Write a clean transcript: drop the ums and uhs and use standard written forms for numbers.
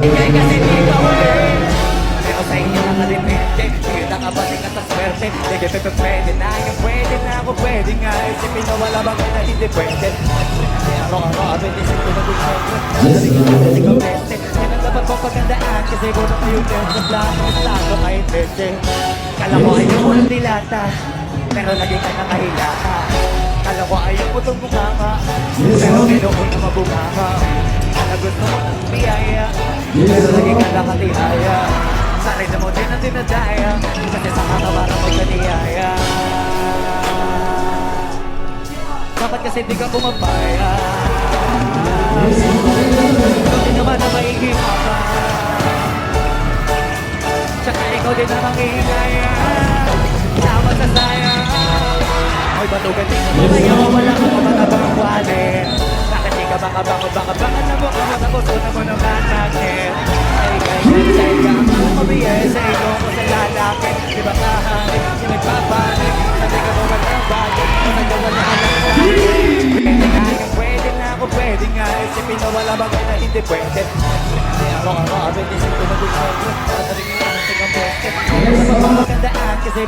Kaya kasi di ka ulit. Pero sa inyo nakadepende. Sige na ka bating at sa swerte. Sige pepe pwede na yung pwede na ako pwede nga. Isipin na wala bang na hindi pwede. Araw-araw abin isip ko na kung syempre. Sabi ko na kasi kameste. Yan ang dapat papagandaan. Kasi ko na kayo sa plano. Plano kayo pwede. Kala ko ayaw mo ng dilata. Pero naging ka nakahilata. Kala ko ayaw mo itong bunganga. Pero ginoon na mabunganga. Kala gusto mo ng biyaya. Pero naging ka nakatihaya. Sarili mo din ang dinadaya. Kasi sa kakabarang magkaniyaya. Dapat kasi di ka bumabaya. Hindi naman na maihimapan. Tsaka ikaw din na manghihingaya. Tama sa sayang. Ay batugan din na sa'yo. Wala ka pa matabang wali. Bakit di ka baka na mo ka matapos na mo naman natin. Ay ang mabiyay sa ino ko sa lalaki. Di ba kahanin, di nagpapanik. Sabi ka mo walang bagay. Kasi wala ka lang bagay. Pwede na ako pwede nga. Isipin na wala bagay na hindi pwede. Araw-araw abin isip ko na kung syempre. Padaring na ang tigang pwede. Magandaan kasi